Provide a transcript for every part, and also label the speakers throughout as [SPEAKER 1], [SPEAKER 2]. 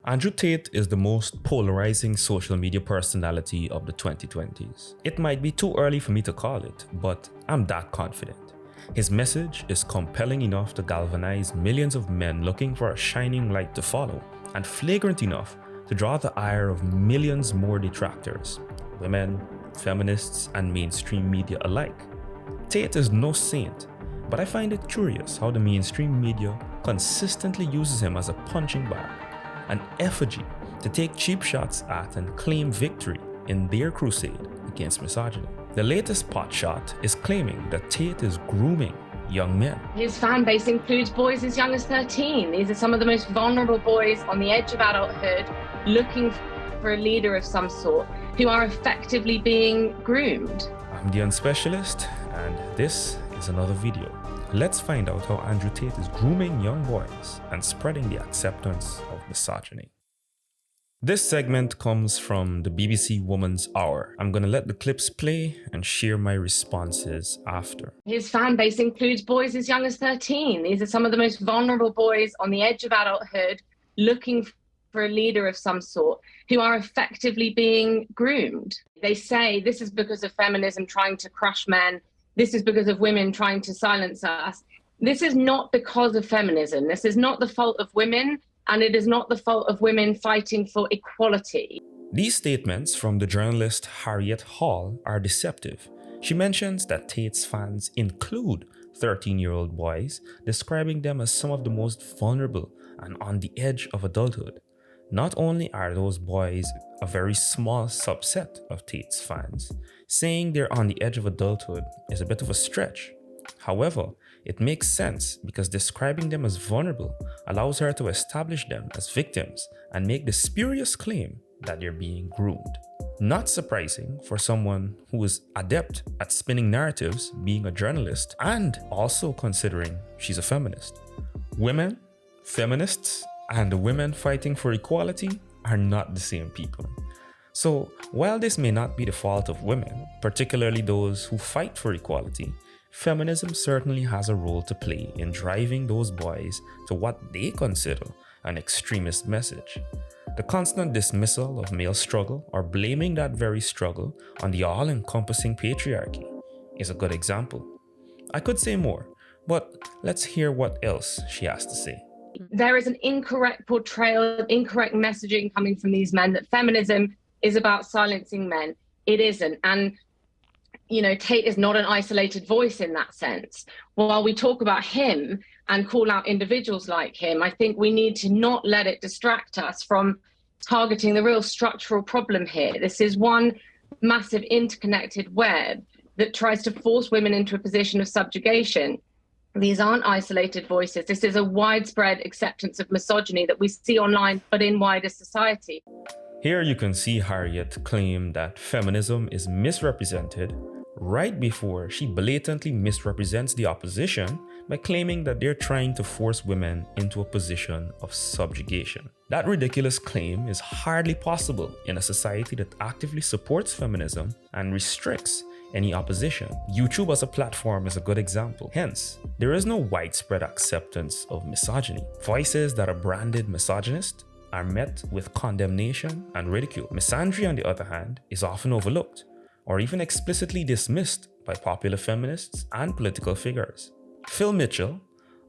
[SPEAKER 1] Andrew Tate is the most polarizing social media personality of the 2020s. It might be too early for me to call it, but I'm that confident. His message is compelling enough to galvanize millions of men looking for a shining light to follow, and flagrant enough to draw the ire of millions more detractors, women, feminists, and mainstream media alike. Tate is no saint, but I find it curious how the mainstream media consistently uses him as a punching bag, an effigy to take cheap shots at and claim victory in their crusade against misogyny. The latest potshot is claiming that Tate is grooming young men.
[SPEAKER 2] His fan base includes boys as young as 13. These are some of the most vulnerable boys on the edge of adulthood, looking for a leader of some sort, who are effectively being groomed.
[SPEAKER 1] I'm the Unspecialist, and this is another video. Let's find out how Andrew Tate is grooming young boys and spreading the acceptance of misogyny. This segment comes from the BBC Woman's Hour. I'm going to let the clips play and share my responses after.
[SPEAKER 2] His fan base includes boys as young as 13. These are some of the most vulnerable boys on the edge of adulthood, looking for a leader of some sort, who are effectively being groomed. They say this is because of feminism trying to crush men. This is because of women trying to silence us. This is not because of feminism. This is not the fault of women, and it is not the fault of women fighting for equality.
[SPEAKER 1] These statements from the journalist Harriet Hall are deceptive. She mentions that Tate's fans include 13-year-old boys, describing them as some of the most vulnerable and on the edge of adulthood. Not only are those boys a very small subset of Tate's fans, saying they're on the edge of adulthood is a bit of a stretch. However, it makes sense because describing them as vulnerable allows her to establish them as victims and make the spurious claim that they're being groomed. Not surprising for someone who is adept at spinning narratives, being a journalist, and also considering she's a feminist. Women, feminists, and the women fighting for equality are not the same people. So while this may not be the fault of women, particularly those who fight for equality, feminism certainly has a role to play in driving those boys to what they consider an extremist message. The constant dismissal of male struggle or blaming that very struggle on the all-encompassing patriarchy is a good example. I could say more, but let's hear what else she has to say.
[SPEAKER 2] There is an incorrect portrayal, incorrect messaging coming from these men that feminism is about silencing men. It isn't. And, you know, Tate is not an isolated voice in that sense. While we talk about him and call out individuals like him, I think we need to not let it distract us from targeting the real structural problem here. This is one massive interconnected web that tries to force women into a position of subjugation. These aren't isolated voices. This is a widespread acceptance of misogyny that we see online, but in wider society.
[SPEAKER 1] Here you can see Harriet claim that feminism is misrepresented right before she blatantly misrepresents the opposition by claiming that they're trying to force women into a position of subjugation. That ridiculous claim is hardly possible in a society that actively supports feminism and restricts any opposition. YouTube as a platform is a good example. Hence, there is no widespread acceptance of misogyny. Voices that are branded misogynist are met with condemnation and ridicule. Misandry, on the other hand, is often overlooked or even explicitly dismissed by popular feminists and political figures. Phil Mitchell,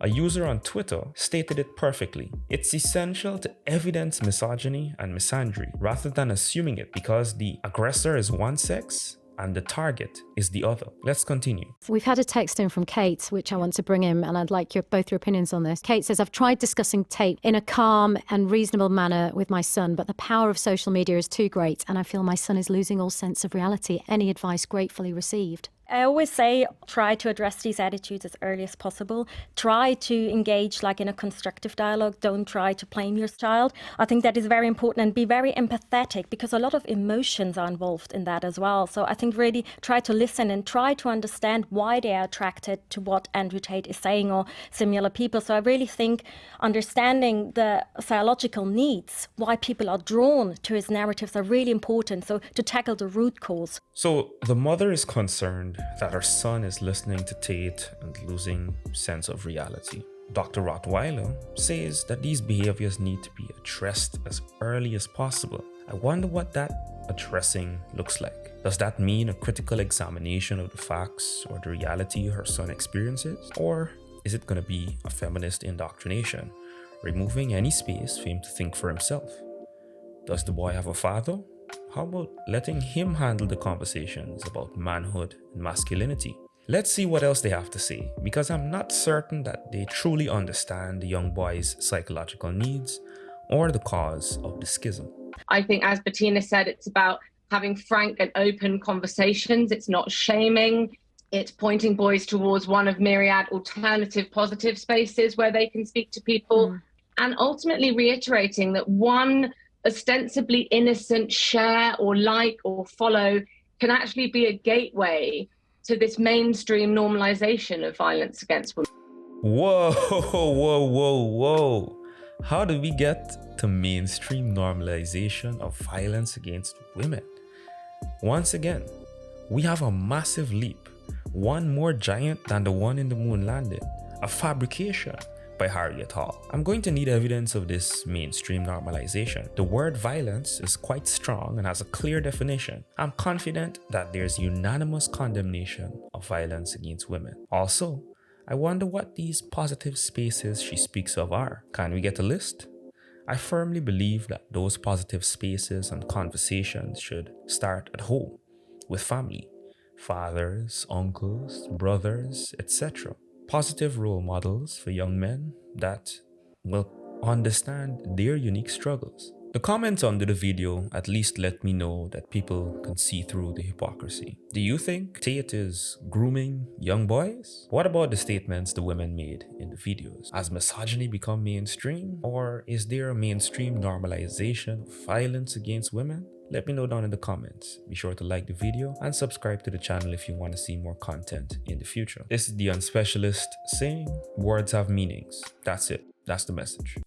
[SPEAKER 1] a user on Twitter, stated it perfectly. It's essential to evidence misogyny and misandry rather than assuming it because the aggressor is one sex and the target is the other. Let's continue.
[SPEAKER 3] We've had a text in from Kate, which I want to bring in, and I'd like both your opinions on this. Kate says, I've tried discussing Tate in a calm and reasonable manner with my son, but the power of social media is too great, and I feel my son is losing all sense of reality. Any advice gratefully received?
[SPEAKER 4] I always say try to address these attitudes as early as possible. Try to engage in a constructive dialogue. Don't try to blame your child. I think that is very important, and be very empathetic because a lot of emotions are involved in that as well. So I think really try to listen and try to understand why they are attracted to what Andrew Tate is saying or similar people. So I really think understanding the psychological needs, why people are drawn to his narratives are really important. So to tackle the root cause.
[SPEAKER 1] So the mother is concerned that her son is listening to Tate and losing sense of reality. Dr. Rottweiler says that these behaviors need to be addressed as early as possible. I wonder what that addressing looks like. Does that mean a critical examination of the facts or the reality her son experiences? Or is it going to be a feminist indoctrination, removing any space for him to think for himself? Does the boy have a father? How about letting him handle the conversations about manhood and masculinity? Let's see what else they have to say, because I'm not certain that they truly understand the young boy's psychological needs or the cause of the schism.
[SPEAKER 2] I think, as Bettina said, it's about having frank and open conversations. It's not shaming. It's pointing boys towards one of myriad alternative positive spaces where they can speak to people, and ultimately reiterating that one ostensibly innocent share or like or follow can actually be a gateway to this mainstream normalization of violence against women.
[SPEAKER 1] Whoa, whoa, whoa, whoa. How did we get to mainstream normalization of violence against women? Once again, we have a massive leap, one more giant than the one in the moon landing, a fabrication by Harriet Hall. I'm going to need evidence of this mainstream normalization. The word violence is quite strong and has a clear definition. I'm confident that there's unanimous condemnation of violence against women. Also, I wonder what these positive spaces she speaks of are. Can we get a list? I firmly believe that those positive spaces and conversations should start at home, with family, fathers, uncles, brothers, etc. Positive role models for young men that will understand their unique struggles. The comments under the video at least let me know that people can see through the hypocrisy. Do you think Tate is grooming young boys? What about the statements the women made in the videos? Has misogyny become mainstream? Or is there a mainstream normalization of violence against women? Let me know down in the comments. Be sure to like the video and subscribe to the channel if you want to see more content in the future. This is the Unspecialist saying, words have meanings. That's it. That's the message.